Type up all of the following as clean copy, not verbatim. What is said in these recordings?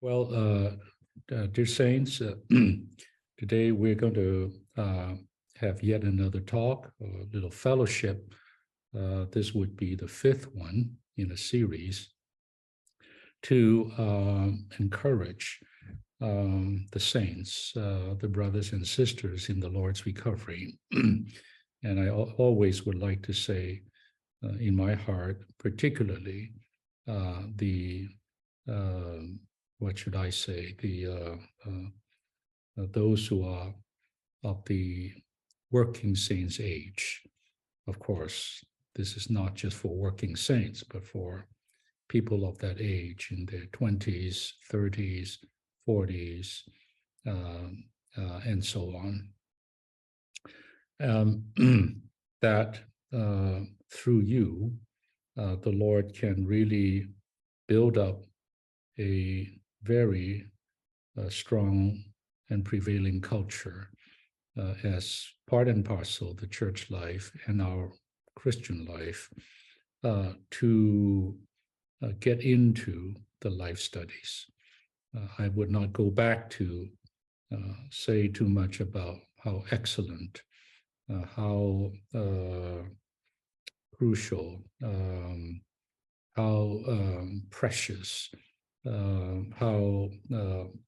Well, dear Saints, today we're going to have yet another talk, a little fellowship. This would be the fifth one in a series to encourage the saints, the brothers and sisters in the Lord's recovery. And I always would like to say in my heart, particularly what should I say, those who are of the working saints age. Of course, this is not just for working saints, but for people of that age in their 20s, 30s, 40s, and so on. That through you, the Lord can really build up a very strong and prevailing culture as part and parcel of the church life and our Christian life to get into the life studies. I would not go back to say too much about how excellent, how crucial, how precious, how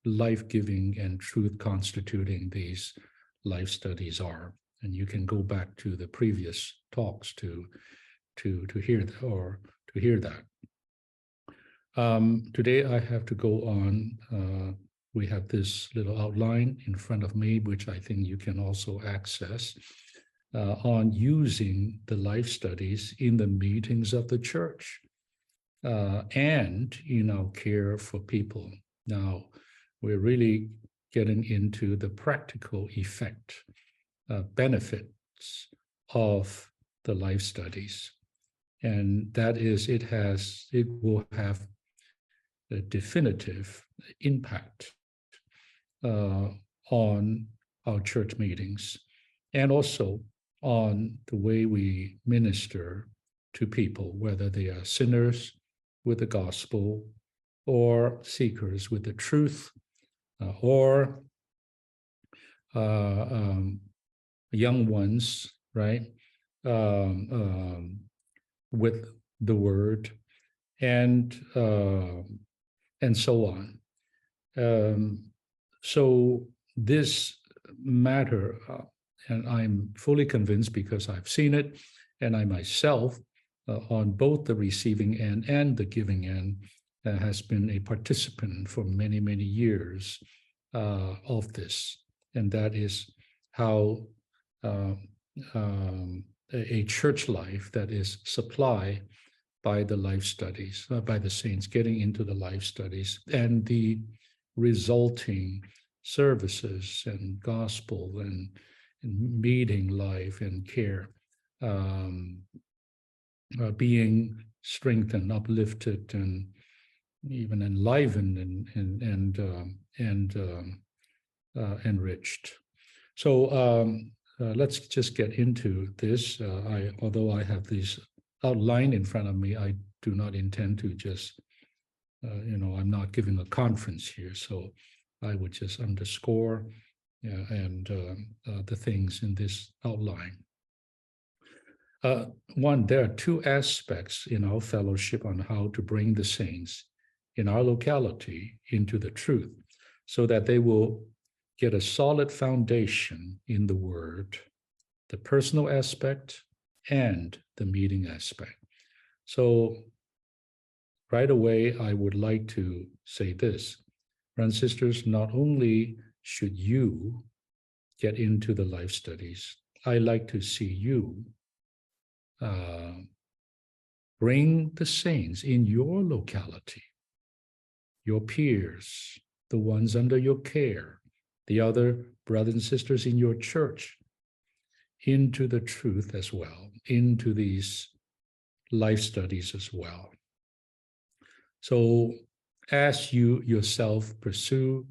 life-giving and truth-constituting these life studies are. And you can go back to the previous talks to hear that, or to hear that. Today I have to go on. We have this little outline in front of me, which I think you can also access, on using the life studies in the meetings of the church. And care for people. Now, we're really getting into the practical effect, benefits of the life studies. And that is, it will have a definitive impact on our church meetings, and also on the way we minister to people, whether they are sinners with the gospel, or seekers with the truth, or young ones, right, with the word, and so on. So this matter, and I'm fully convinced because I've seen it, and I myself, on both the receiving end and the giving end, has been a participant for many, many years of this. And that is how a church life that is supplied by the life studies, by the saints getting into the life studies, and the resulting services and gospel and meeting life and care, being strengthened, uplifted, and even enlivened and enriched. So let's just get into this. Although I have this outline in front of me, I do not intend to just, I'm not giving a conference here, so I would just underscore the things in this outline. One, there are two aspects in our fellowship on how to bring the saints in our locality into the truth, so that they will get a solid foundation in the word, the personal aspect and the meeting aspect. So right away, I would like to say this, brothers and sisters, not only should you get into the life studies, I like to see you bring the saints in your locality, your peers, the ones under your care, the other brothers and sisters in your church, into the truth as well, into these life studies as well. So as you yourself pursue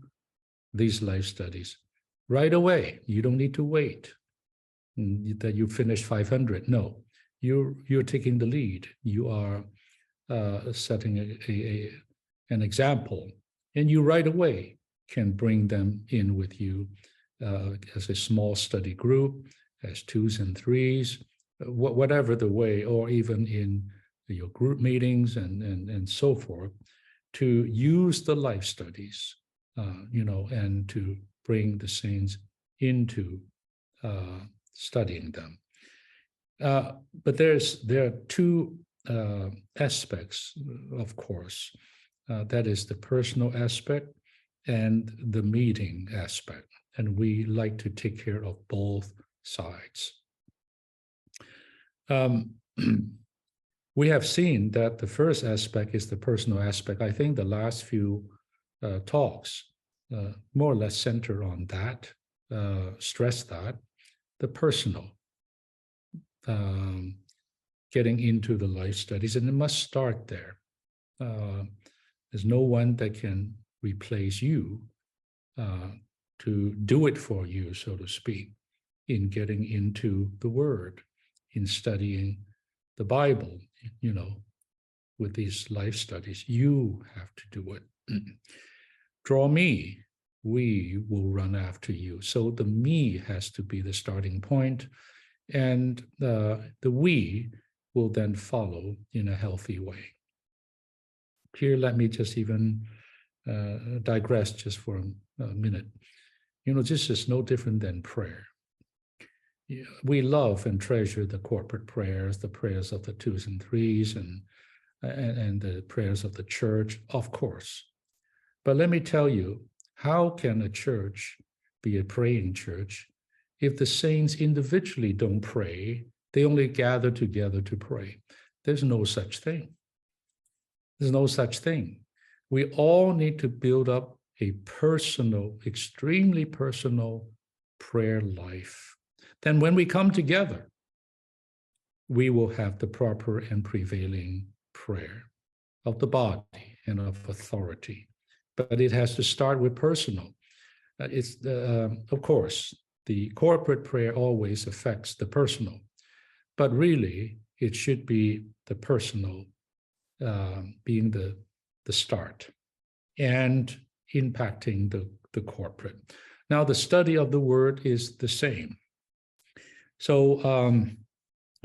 these life studies, right away, you don't need to wait that you finish 500. No, you're taking the lead. You are setting an example And you right away can bring them in with you as a small study group, as 2s and 3s, whatever the way, or even in your group meetings and so forth, to use the life studies, and to bring the saints into studying them. But there are two aspects, of course. That is the personal aspect and the meeting aspect. And we like to take care of both sides. We have seen that the first aspect is the personal aspect. I think the last few talks more or less center on that, stress that, the personal, getting into the life studies, and it must start there. There's no one that can replace you to do it for you, so to speak, in getting into the Word, in studying the Bible, with these life studies. You have to do it. Draw me, we will run after you. So the me has to be the starting point, and the we will then follow in a healthy way. Here, let me just even digress just for a minute. This is no different than prayer. We love and treasure the corporate prayers, the prayers of the 2s and 3s, and the prayers of the church, of course. But let me tell you, how can a church be a praying church if the saints individually don't pray? They only gather together to pray. There's no such thing. There's no such thing. We all need to build up a personal, extremely personal prayer life. Then when we come together, we will have the proper and prevailing prayer of the body and of authority. But it has to start with personal. Of course, the corporate prayer always affects the personal, but really it should be the personal being the start and impacting the corporate. Now, the study of the Word is the same. So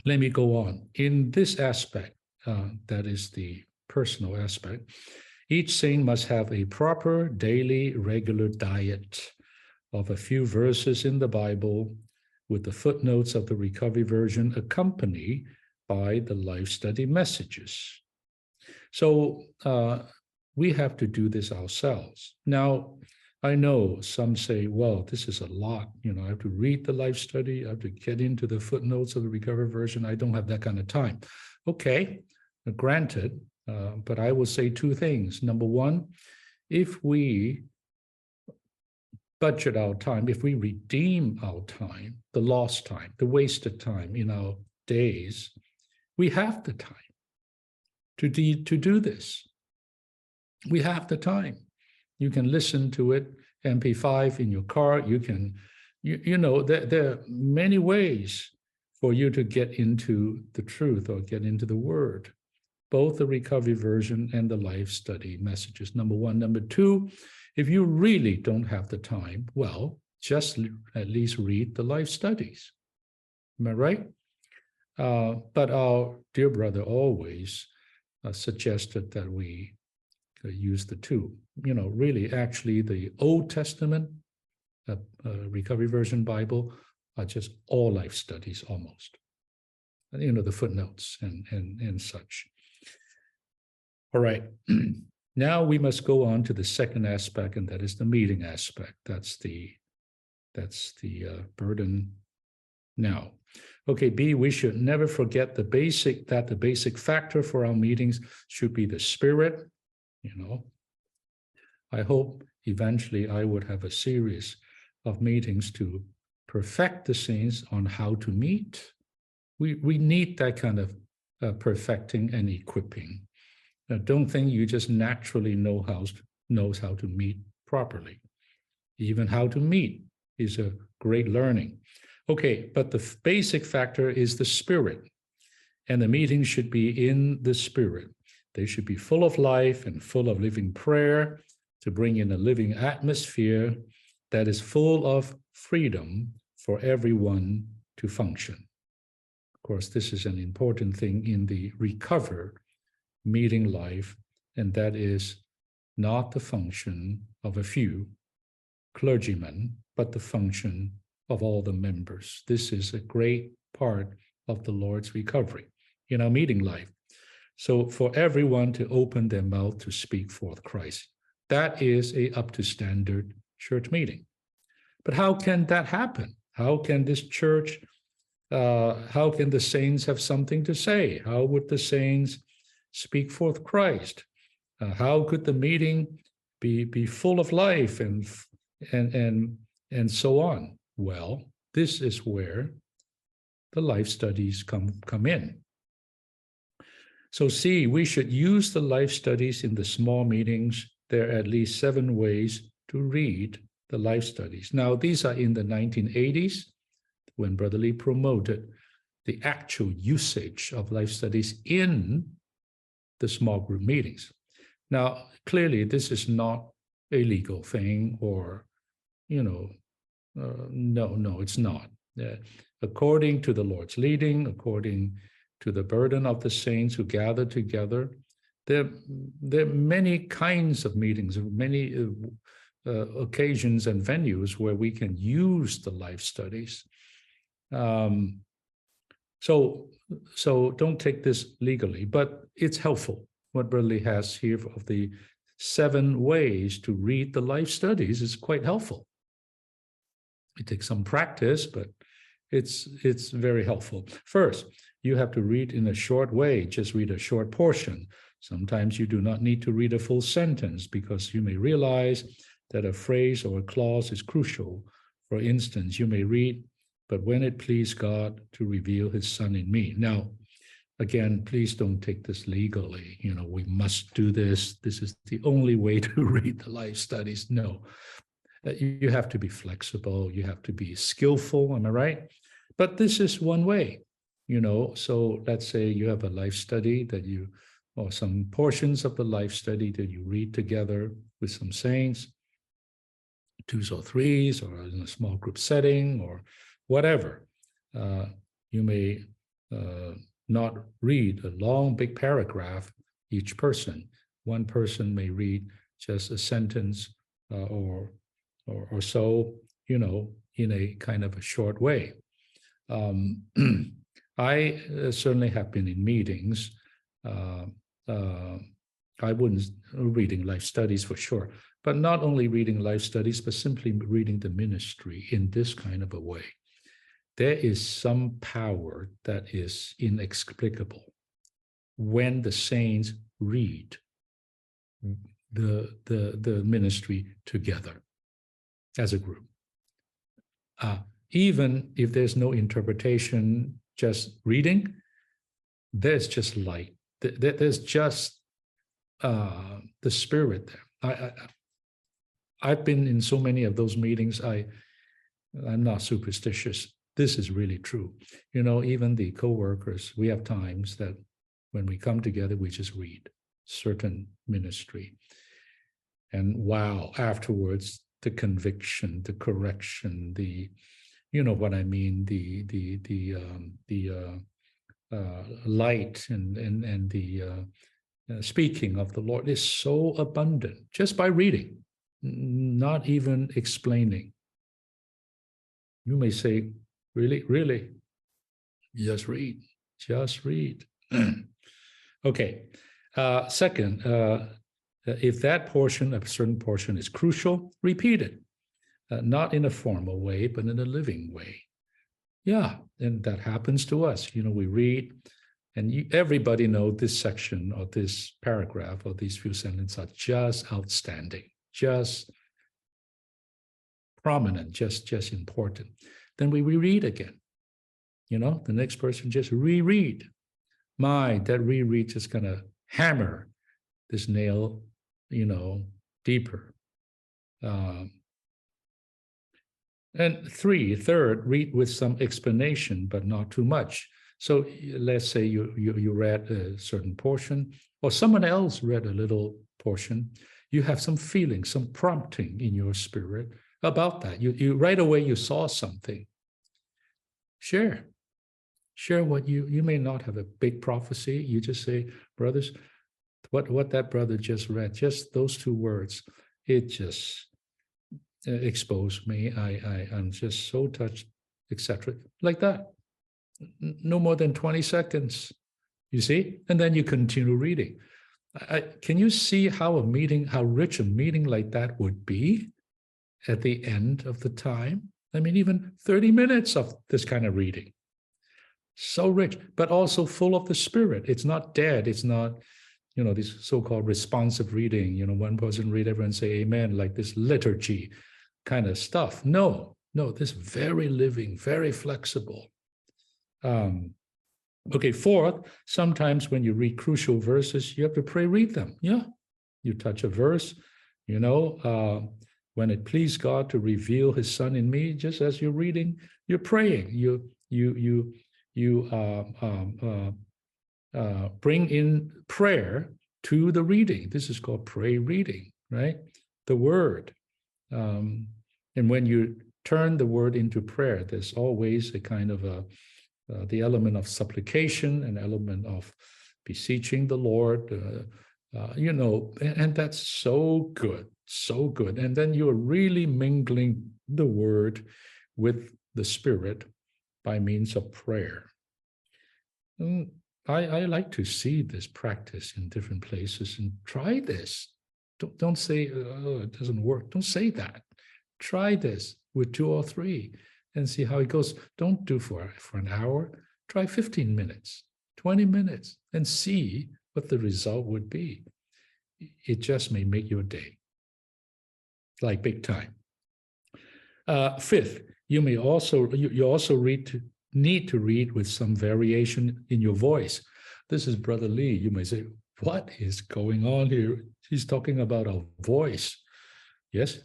let me go on. In this aspect, that is the personal aspect, each saint must have a proper daily regular diet of a few verses in the Bible with the footnotes of the Recovery Version accompanied by the life study messages. So we have to do this ourselves. Now, I know some say, well, this is a lot. I have to read the life study. I have to get into the footnotes of the Recovery Version. I don't have that kind of time. Okay, granted, but I will say two things. Number one, if we budget our time, if we redeem our time, the lost time, the wasted time in our days, we have the time to do this. We have the time. You can listen to it, MP5 in your car. You can, there are many ways for you to get into the truth or get into the Word, both the Recovery Version and the life study messages, number one. Number two, if you really don't have the time, well, just at least read the life studies. Am I right? But our dear brother always suggested that we use the two. Really, actually, the Old Testament Recovery Version Bible are just all life studies almost. The footnotes and such. All right. Now we must go on to the second aspect, and that is the meeting aspect. That's the burden now. Okay, B, we should never forget the basic factor for our meetings should be the spirit. I hope eventually I would have a series of meetings to perfect the saints on how to meet. We need that kind of perfecting and equipping. Don't think you just naturally knows how to meet properly. Even how to meet is a great learning. Okay, but the basic factor is the spirit, and the meetings should be in the spirit. They should be full of life and full of living prayer, to bring in a living atmosphere that is full of freedom for everyone to function. Of course, this is an important thing in the recover meeting life, and that is not the function of a few clergymen, but the function of all the members. This is a great part of the Lord's recovery in our meeting life. So for everyone to open their mouth to speak forth Christ, that is a up to standard church meeting. But how can that happen? How can this church, how can the saints have something to say? How would the saints speak forth Christ? How could the meeting be full of life and so on? Well, this is where the life studies come in. So see, we should use the life studies in the small meetings. There are at least 7 ways to read the life studies. Now, these are in the 1980s when Brother Lee promoted the actual usage of life studies in the small group meetings. Now, clearly, this is not a legal thing or, no, it's not. According to the Lord's leading, according to the burden of the saints who gather together, there are many kinds of meetings, many occasions and venues where we can use the life studies. So don't take this legally, but it's helpful. What Brother Lee has here of the 7 ways to read the life studies is quite helpful. It takes some practice, but it's very helpful. First, you have to read in a short way, just read a short portion. Sometimes you do not need to read a full sentence because you may realize that a phrase or a clause is crucial. For instance, you may read, "But when it pleased God to reveal his Son in me." Now, again, please don't take this legally. We must do this. This is the only way to read the life studies. No, you have to be flexible. You have to be skillful. Am I right? But this is one way, So let's say you have a life study or some portions of the life study that you read together with some saints, 2s or 3s, or in a small group setting, or whatever. You may not read a long, big paragraph each person. One person may read just a sentence or so, in a kind of a short way. I certainly have been in meetings. I wouldn't reading life studies for sure, but not only reading life studies, but simply reading the ministry in this kind of a way. There is some power that is inexplicable when the saints read the ministry together as a group. Even if there's no interpretation, just reading, there's just light. There's just the spirit there. I've been in so many of those meetings. I'm not superstitious. This is really true. Even the co-workers, we have times that when we come together, we just read certain ministry. And wow, afterwards, the conviction, the correction, what I mean, the light and the speaking of the Lord is so abundant just by reading, not even explaining. You may say, really? Just read. Okay. Second, if that portion, a certain portion is crucial, repeat it. Not in a formal way, but in a living way. Yeah, and that happens to us. We read, and everybody knows this section or this paragraph or these few sentences are just outstanding, just prominent, just important. Then we reread again. The next person just reread. That reread is going to hammer this nail, deeper. And third, read with some explanation, but not too much. So let's say you read a certain portion, or someone else read a little portion. you have some feeling, some prompting in your spirit about that. You right away you saw something. Share what you may not have a big prophecy. You just say, brothers, what that brother just read, just those 2 words, it just exposed me. I'm just so touched, etc. Like that. No more than 20 seconds, you see? And then you continue reading. Can you see how rich a meeting like that would be at the end of the time? I mean, even 30 minutes of this kind of reading. So rich, but also full of the Spirit. It's not dead. It's not, this so-called responsive reading. One person read, everyone say amen, like this liturgy kind of stuff. No, this very living, very flexible. Okay, 4th, sometimes when you read crucial verses, you have to pray, read them. Yeah, you touch a verse, when it pleased God to reveal his Son in me, just as you're reading, you're praying. You bring in prayer to the reading. This is called pray reading, right? The word. And when you turn the word into prayer, there's always a kind of the element of supplication, an element of beseeching the Lord, and that's so good, so good. And then you're really mingling the word with the Spirit by means of prayer. And I like to see this practice in different places and try this. Don't say, oh, it doesn't work. Don't say that. Try this with 2 or 3 and see how it goes. Don't do for an hour. Try 15 minutes, 20 minutes, and see what the result would be. It just may make your day, like big time. 5th, you also need to read with some variation in your voice. This is Brother Lee. You may say, what is going on here? He's talking about a voice. Yes,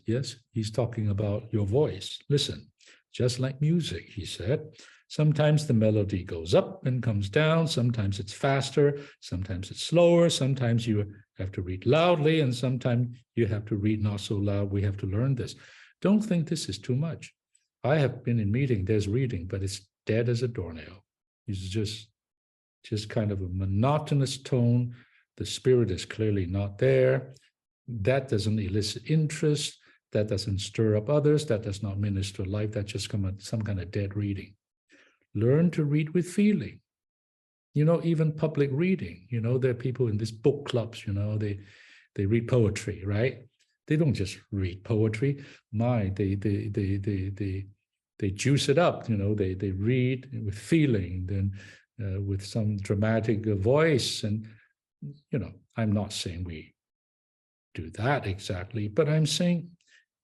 he's talking about your voice. Listen, just like music, he said, sometimes the melody goes up and comes down. Sometimes it's faster. Sometimes it's slower. Sometimes you have to read loudly, and sometimes you have to read not so loud. We have to learn this. Don't think this is too much. I have been in meeting, there's reading, but it's dead as a doornail. It's just kind of a monotonous tone. The Spirit is clearly not there. That doesn't elicit interest. That doesn't stir up others. That does not minister life. That's just some kind of dead reading. Learn to read with feeling. Even public reading. There are people in these book clubs, they read poetry, right? They don't just read poetry. They juice it up. They read with feeling, then with some dramatic voice. And I'm not saying we do that exactly, but I'm saying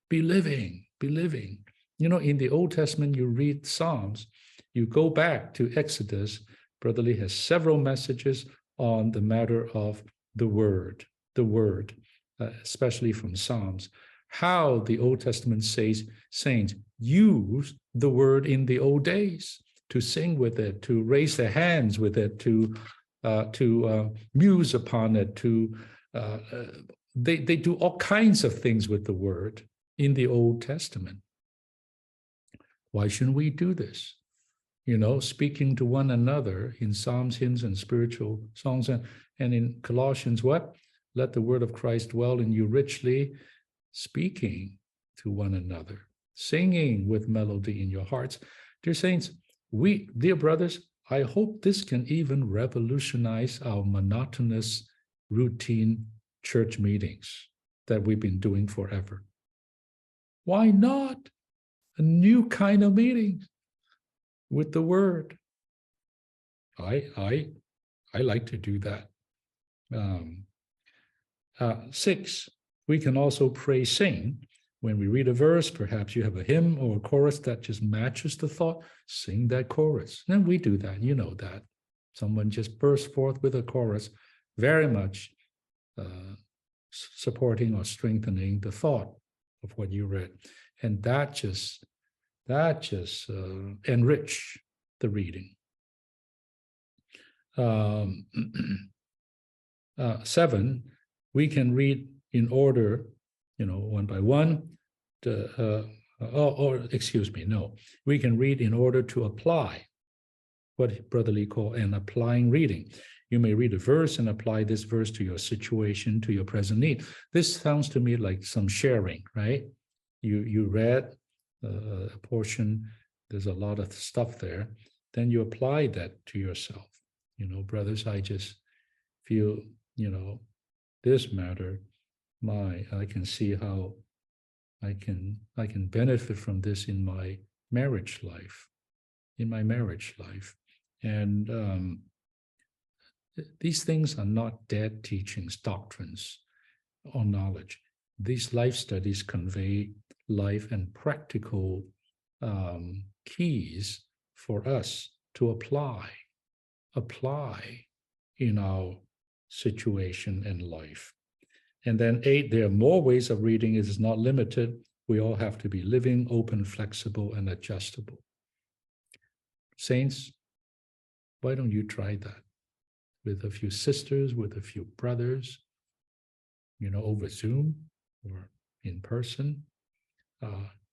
be living. In the Old Testament, you read Psalms, you go back to Exodus. Brother Lee has several messages on the matter of the word, especially from Psalms, how the Old Testament saints use the word in the old days to sing with it, to raise their hands with it, to muse upon it, they do all kinds of things with the word in the Old Testament. Why shouldn't we do this? Speaking to one another in psalms, hymns, and spiritual songs, and in Colossians, what? Let the word of Christ dwell in you richly, speaking to one another, singing with melody in your hearts. Dear saints, dear brothers, I hope this can even revolutionize our monotonous, routine church meetings that we've been doing forever. Why not a new kind of meeting with the word? I like to do that. 6, we can also pray sing. When we read a verse, perhaps you have a hymn or a chorus that just matches the thought, sing that chorus. And we do that, that. Someone just bursts forth with a chorus, very much supporting or strengthening the thought of what you read. And that just enrich the reading. 7, we can read, in order, one by one, excuse me, no. We can read in order to apply, what Brother Lee called an applying reading. You may read a verse and apply this verse to your situation, to your present need. This sounds to me like some sharing, right? You read a portion, there's a lot of stuff there, then you apply that to yourself. Brothers, I just feel, this matter, I can see how I can benefit from this in my marriage life, And these things are not dead teachings, doctrines, or knowledge. These life studies convey life and practical keys for us to apply in our situation and life. And then 8, there are more ways of reading. It is not limited. We all have to be living, open, flexible, and adjustable. Saints, why don't you try that with a few sisters, with a few brothers, over Zoom or in person?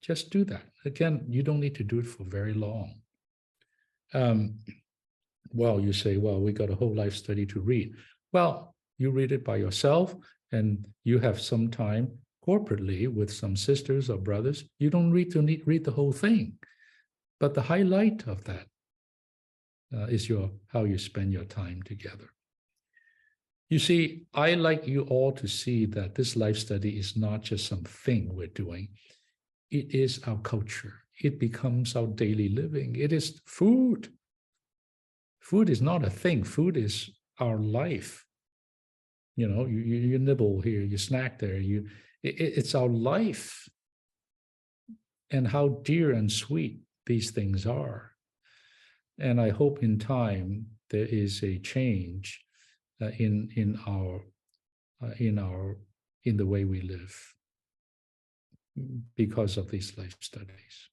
Just do that. Again, you don't need to do it for very long. Well, you say, well, we got a whole life study to read. Well, you read it by yourself, and you have some time corporately with some sisters or brothers. You don't read the whole thing, but the highlight of that is how you spend your time together. You see, I like you all to see that this life study is not just something we're doing. It is our culture. It becomes our daily living. It is food. Food is not a thing. Food is our life. You nibble here, you snack there. It's our life, and how dear and sweet these things are. And I hope in time there is a change in the way we live because of these life studies.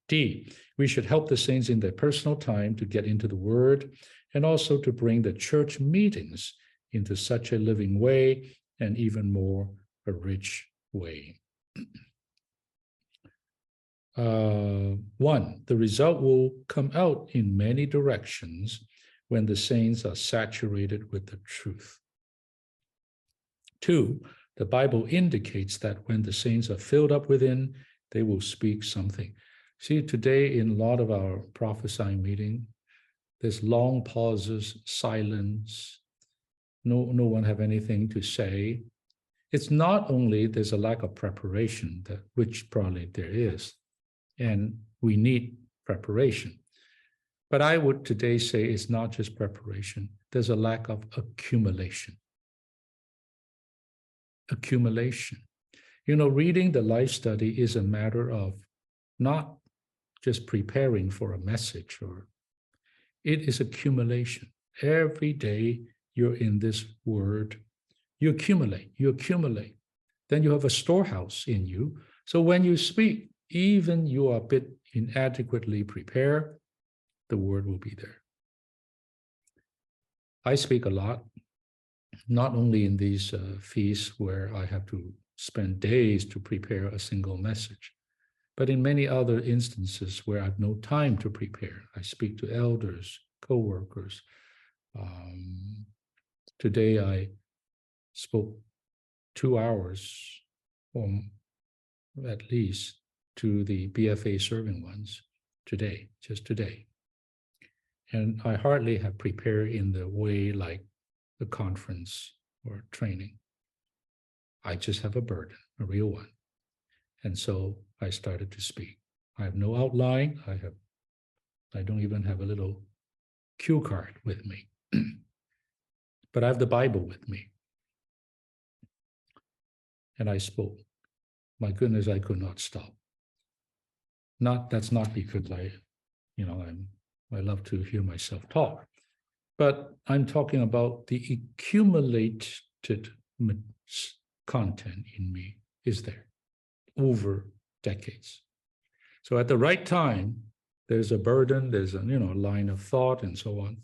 D, we should help the saints in their personal time to get into the Word, and also to bring the church meetings into such a living way, and even more a rich way. 1, the result will come out in many directions when the saints are saturated with the truth. 2, the Bible indicates that when the saints are filled up within, they will speak something. See, today in a lot of our prophesying meeting, there's long pauses, silence. No one have anything to say. It's not only there's a lack of preparation, which probably there is, and we need preparation. But I would today say it's not just preparation. There's a lack of accumulation. Reading the life study is a matter of not just preparing for a message, or it is accumulation. Every day you're in this word, you accumulate. Then you have a storehouse in you. So when you speak, even you are a bit inadequately prepared, the word will be there. I speak a lot, not only in these feasts where I have to spend days to prepare a single message, but in many other instances where I have no time to prepare. I speak to elders, co-workers. Today I spoke 2 hours, or at least, to the BFA serving ones just today. And I hardly have prepared in the way like a conference or training. I just have a burden, a real one. And so I started to speak. I have no outline. I don't even have a little cue card with me. But I have the Bible with me. And I spoke. My goodness, I could not stop. That's not because I love to hear myself talk, but I'm talking about the accumulated content in me is there over decades. So at the right time, there's a burden, there's a line of thought and so on.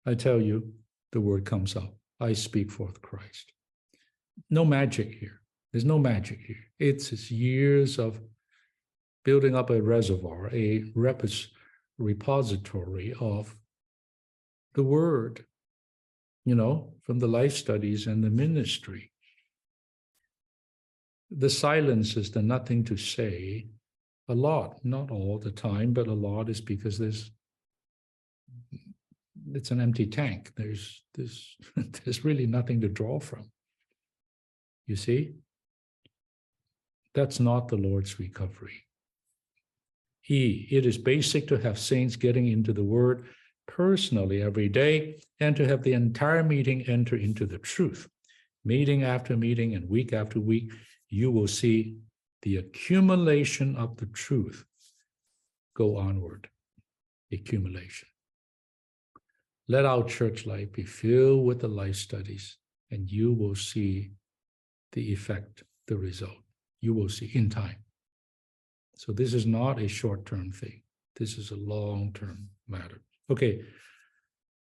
I tell you, the word comes out. I speak forth Christ. No magic here. There's no magic here. It's years of building up a reservoir, a repository of the word, from the life studies and the ministry. The silence is the nothing to say. A lot, not all the time, but a lot is because it's an empty tank. There's really nothing to draw from. You see? That's not the Lord's recovery. It is basic to have saints getting into the word personally every day and to have the entire meeting enter into the truth. Meeting after meeting and week after week, you will see the accumulation of the truth go onward. Accumulation. Let our church life be filled with the life studies, and you will see the effect, the result. You will see in time. So this is not a short-term thing. This is a long-term matter. Okay,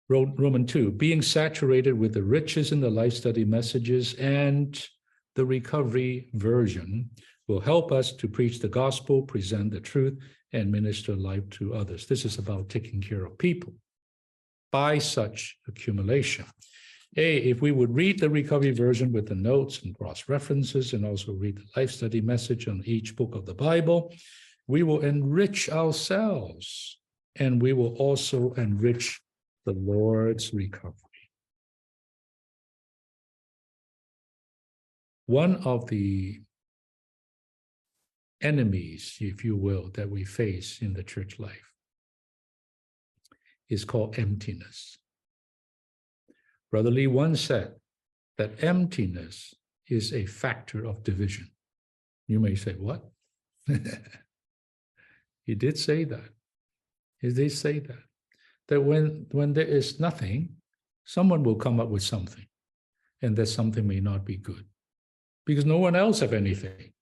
Roman 2, being saturated with the riches in the life study messages and the recovery version will help us to preach the gospel, present the truth, and minister life to others. This is about taking care of people by such accumulation. If we would read the recovery version with the notes and cross-references and also read the life study message on each book of the Bible, we will enrich ourselves and we will also enrich the Lord's recovery. One of the enemies, if you will, that we face in the church life is called emptiness. Brother Lee once said that emptiness is a factor of division. You may say, what? He did say that. He did say that. That when there is nothing, someone will come up with something, and that something may not be good because no one else have anything.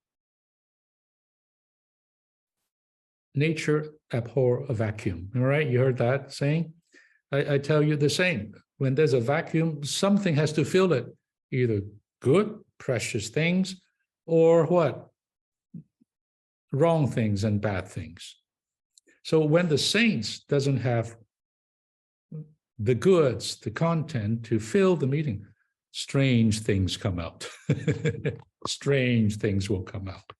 Nature abhor a vacuum. All right, you heard that saying? I tell you the same. When there's a vacuum, something has to fill it, either good, precious things, or what? Wrong things and bad things. So when the saints doesn't have the goods, the content to fill the meeting, strange things come out. Strange things will come out.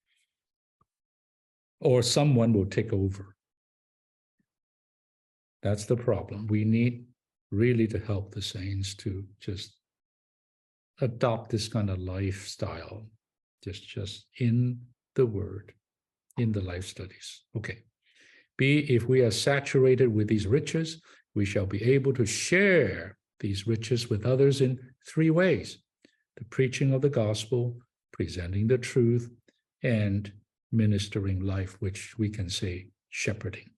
Or someone will take over. That's the problem. We need really to help the saints to just adopt this kind of lifestyle, just in the word, in the life studies. Okay. B, if we are saturated with these riches, we shall be able to share these riches with others in three ways: the preaching of the gospel, presenting the truth, and ministering life, which we can say shepherding.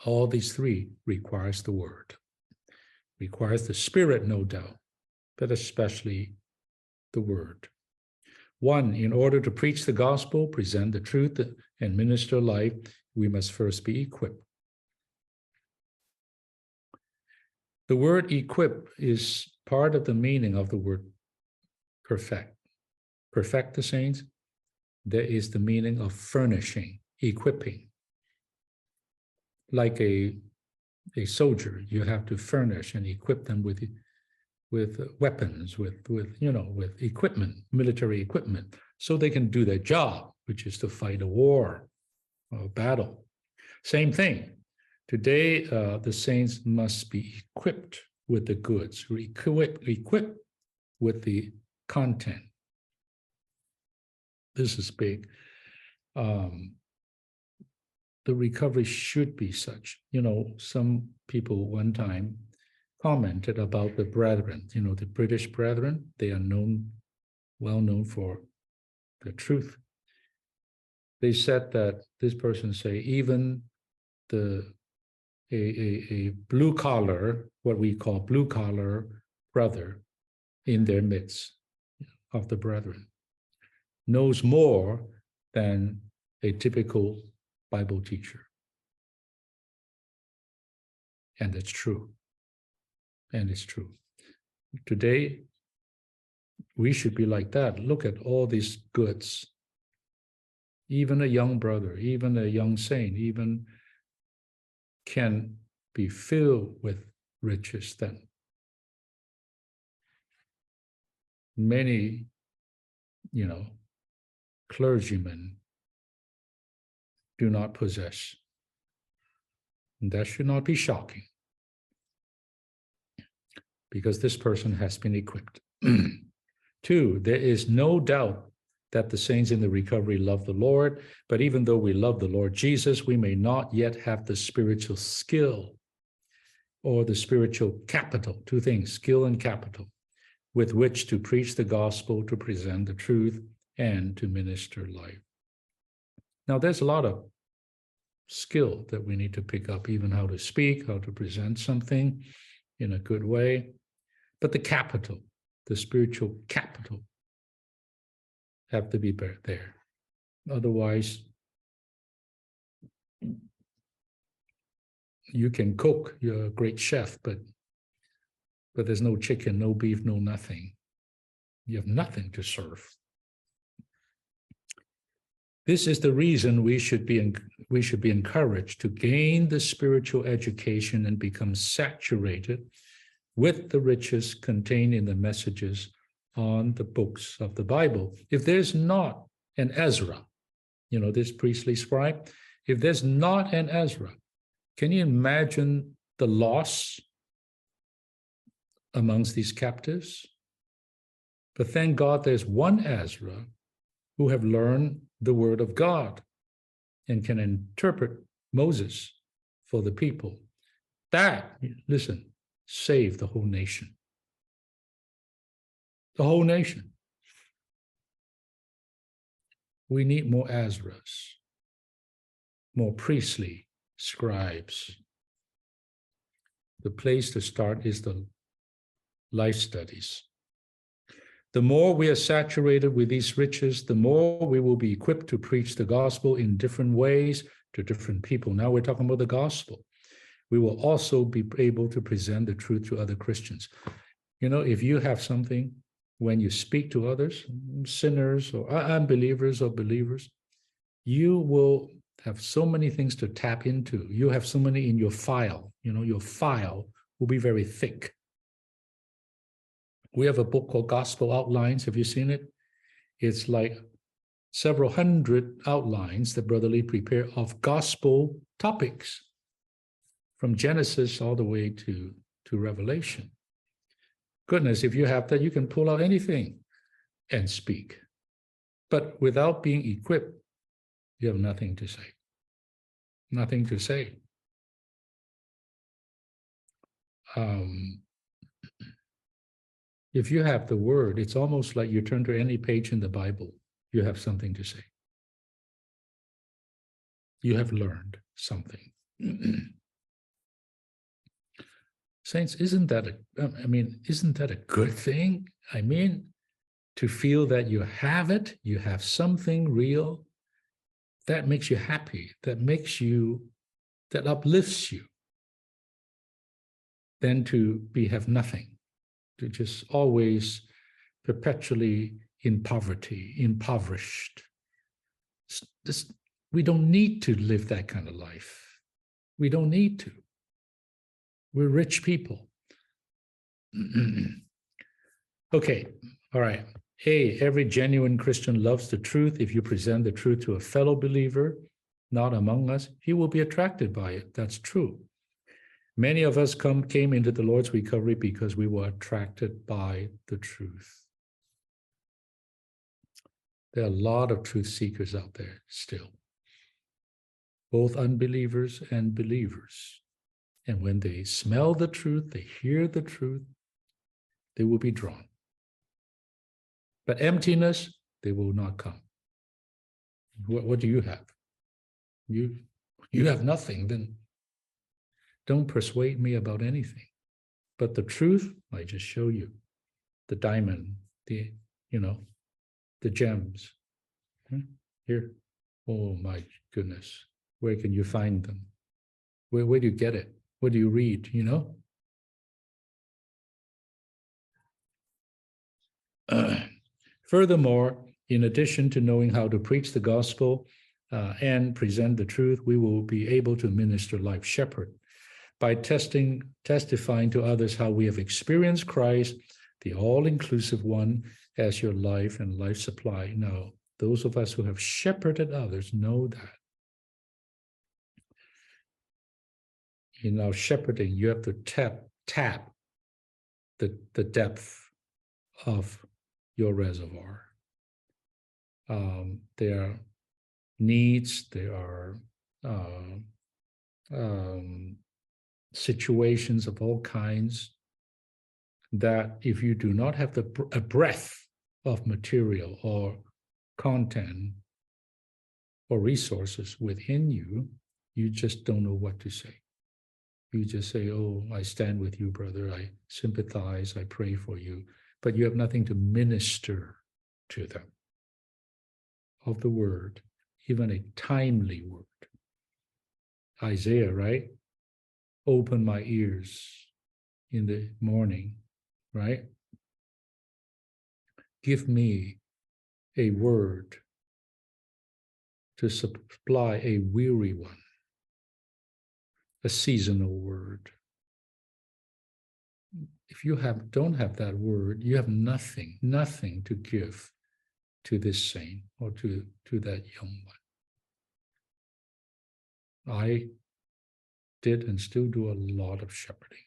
All these three requires the word, requires the spirit, no doubt, but especially the word. One, in order to preach the gospel, present the truth, and minister life, we must first be equipped. The word equip is part of the meaning of the word perfect. Perfect the saints, there is the meaning of furnishing, equipping. Like a soldier, you have to furnish and equip them with weapons, with equipment, military equipment, so they can do their job, which is to fight a war or a battle. Same thing. Today, the saints must be equipped with the goods, equipped with the content. This is big. The recovery should be such. Some people one time commented about the brethren, the British brethren. They are well known for the truth. They said that this person say even a blue collar, what we call blue collar brother in their midst of the brethren, knows more than a typical Bible teacher. And it's true. And it's true. Today, We should be like that. Look at all these goods. Even a young brother, even a young saint, even can be filled with riches that many, clergymen do not possess. And that should not be shocking, because this person has been equipped. 2, there is no doubt that the saints in the recovery love the Lord, but even though we love the Lord Jesus, we may not yet have the spiritual skill or the spiritual capital, 2 things, skill and capital, with which to preach the gospel, to present the truth, and to minister life. Now, there's a lot of skill that we need to pick up, even how to speak, how to present something in a good way. But the capital, the spiritual capital, have to be there. Otherwise, you can cook, you're a great chef, but there's no chicken, no beef, no nothing. You have nothing to serve. This is the reason we should be encouraged to gain the spiritual education and become saturated with the riches contained in the messages on the books of the Bible. If there's not an Ezra, this priestly scribe, if there's not an Ezra, can you imagine the loss amongst these captives? But thank God there's one Ezra who have learned the word of God and can interpret Moses for the people. That, listen, saved the whole nation. The whole nation. We need more Ezras, more priestly scribes. The place to start is the life studies. The more we are saturated with these riches, the more we will be equipped to preach the gospel in different ways to different people. Now we're talking about the gospel. We will also be able to present the truth to other Christians. If you have something, when you speak to others, sinners or unbelievers or believers, you will have so many things to tap into. You have so many in your file. Your file will be very thick. We have a book called Gospel Outlines. Have you seen it? It's like several hundred outlines that Brother Lee prepared of gospel topics from Genesis all the way to Revelation. Goodness, if you have that, you can pull out anything and speak. But without being equipped, you have nothing to say. Nothing to say. If you have the word, it's almost like you turn to any page in the Bible, you have something to say. You have learned something. Saints, isn't that a good thing? To feel that you have it, you have something real, that makes you happy, that uplifts you, than to have nothing, to just always perpetually in poverty, impoverished. We don't need to live that kind of life. We don't need to. We're rich people. Okay, all right. A, every genuine Christian loves the truth. If you present the truth to a fellow believer, not among us, he will be attracted by it. That's true. Many of us came into the Lord's recovery because we were attracted by the truth. There are a lot of truth seekers out there still, both unbelievers and believers. And when they smell the truth, they hear the truth, they will be drawn. But emptiness, they will not come. What do you have? You have nothing, then don't persuade me about anything. But the truth, I just show you. The diamond, the gems. Here. Oh my goodness. Where can you find them? Where do you get it? What do you read, Furthermore, in addition to knowing how to preach the gospel and present the truth, we will be able to minister like shepherd by testifying to others how we have experienced Christ, the all-inclusive one, as your life and life supply. Now, those of us who have shepherded others know that. In our shepherding, you have to tap the depth of your reservoir. There are needs, there are situations of all kinds that if you do not have a breadth of material or content or resources within you, you just don't know what to say. You just say, oh, I stand with you, brother. I sympathize. I pray for you. But you have nothing to minister to them of the word, even a timely word. Isaiah, right? Open my ears in the morning, right? Give me a word to supply a weary one, a seasonal word. If you don't have that word, you have nothing to give to this saint or to that young one. I did and still do a lot of shepherding.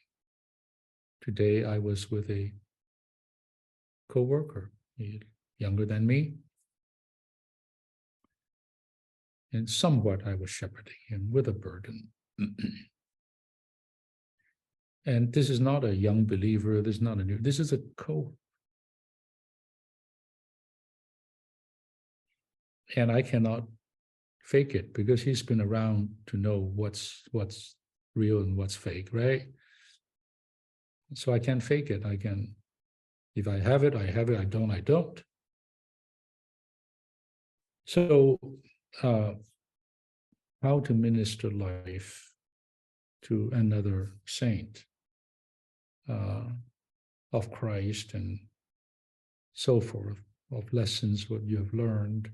Today I was with a co-worker, younger than me, and somewhat I was shepherding him with a burden. And this is not a young believer, this is not a new, this is a and I cannot fake it because he's been around to know what's real and what's fake, right? So I can't fake it. I can, if I have it, I have it. I don't, I don't. So how to minister life to another saint of Christ and so forth, of lessons, what you have learned.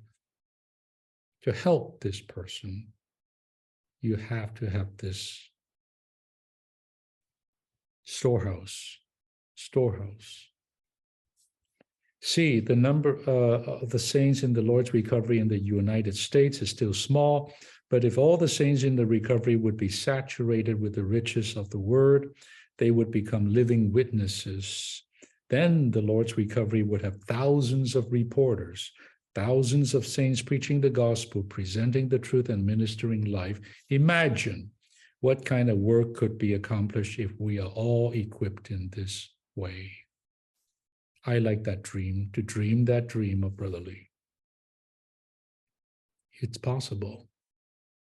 To help this person, you have to have this storehouse. See, the number of the saints in the Lord's recovery in the United States is still small, but if all the saints in the recovery would be saturated with the riches of the word, they would become living witnesses. Then the Lord's recovery would have thousands of reporters, thousands of saints preaching the gospel, presenting the truth and ministering life. Imagine what kind of work could be accomplished if we are all equipped in this way. I like that dream, to dream that dream of Brother Lee. It's possible.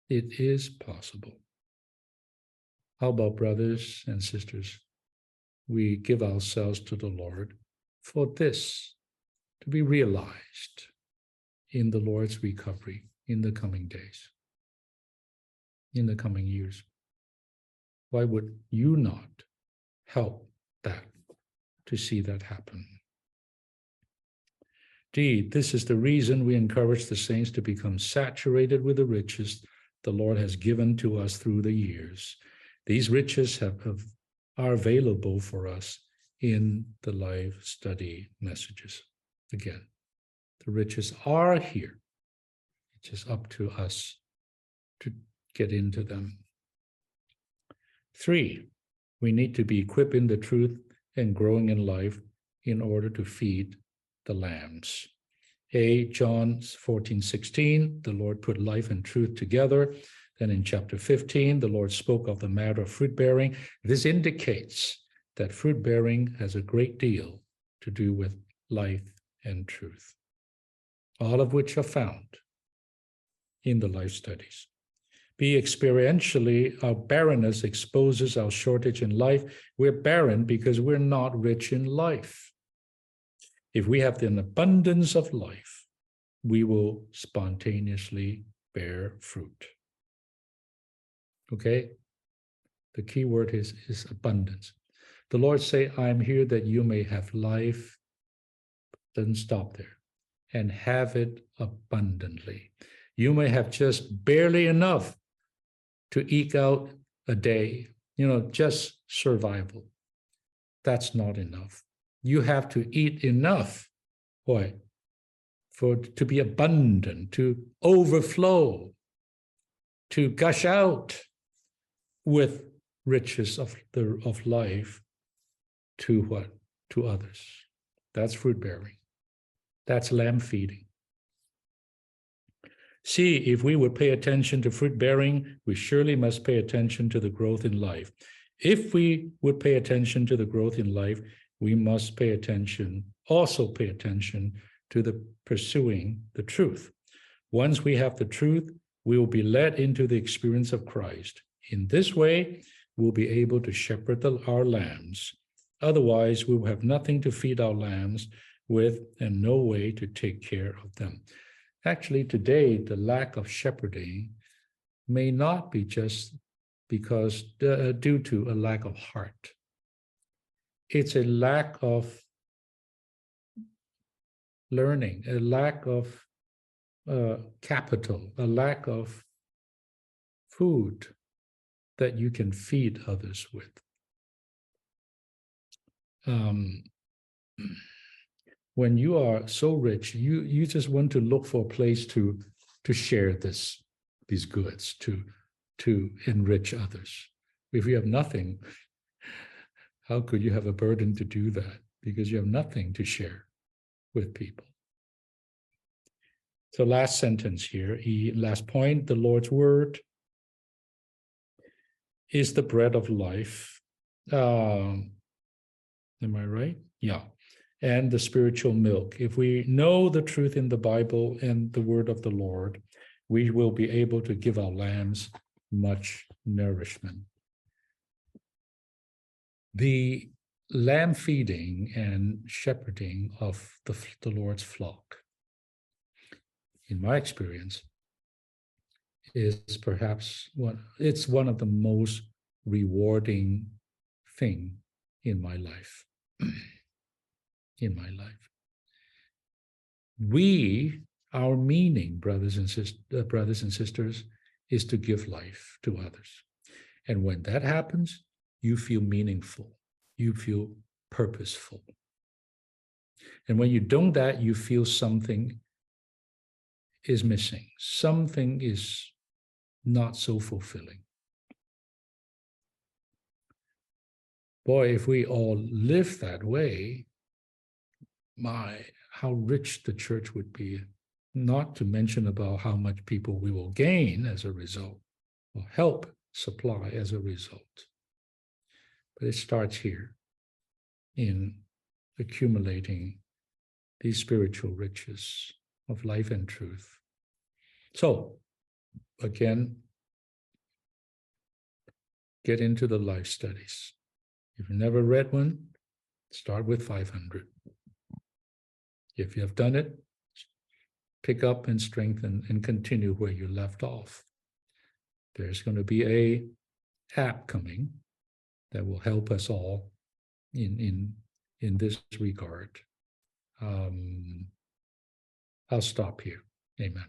It is possible. How about, brothers and sisters, we give ourselves to the Lord for this to be realized in the Lord's recovery in the coming days, in the coming years. Why would you not help that, to see that happen? Indeed, this is the reason we encourage the saints to become saturated with the riches the Lord has given to us through the years. These riches are available for us in the live study messages. Again, the riches are here. It's just up to us to get into them. 3, we need to be equipped in the truth and growing in life in order to feed the lambs. John 14:16, the Lord put life and truth together. Then in chapter 15, the Lord spoke of the matter of fruit bearing. This indicates that fruit bearing has a great deal to do with life and truth, all of which are found in the life studies. Experientially, our barrenness exposes our shortage in life. We're barren because we're not rich in life. If we have an abundance of life, we will spontaneously bear fruit. Okay? The key word is abundance. The Lord say, I am here that you may have life Doesn't stop there. And have it abundantly. You may have just barely enough to eke out a day, just survival. That's not enough. You have to eat enough, to be abundant, to overflow, to gush out with riches of life to what? To others. That's fruit bearing. That's lamb feeding. See, if we would pay attention to fruit bearing, we surely must pay attention to the growth in life. If we would pay attention to the growth in life, we must also pay attention to the pursuing the truth. Once we have the truth, we will be led into the experience of Christ. In this way, we'll be able to shepherd our lambs. Otherwise, we will have nothing to feed our lambs with and no way to take care of them. Actually, today, the lack of shepherding may not be just because due to a lack of heart. It's a lack of learning, a lack of capital, a lack of food that you can feed others with. When you are so rich, you just want to look for a place to share these goods, to enrich others. If you have nothing, how could you have a burden to do that? Because you have nothing to share with people. So last sentence here, last point, the Lord's word is the bread of life. Am I right? Yeah. And the spiritual milk. If we know the truth in the Bible and the word of the Lord, we will be able to give our lambs much nourishment. The lamb feeding and shepherding of the Lord's flock, in my experience, is perhaps one of the most rewarding thing in my life. In my life. Our meaning, brothers and sisters, is to give life to others. And when that happens, you feel meaningful. You feel purposeful. And when you don't that, you feel something is missing. Something is not so fulfilling. Boy, if we all live that way, how rich the church would be, not to mention about how much people we will gain as a result, or help supply as a result. But it starts here in accumulating these spiritual riches of life and truth. So, again, get into the life studies. If you've never read one, start with 500. If you have done it, pick up and strengthen and continue where you left off. There's going to be an app coming that will help us all in this regard. I'll stop here. Amen.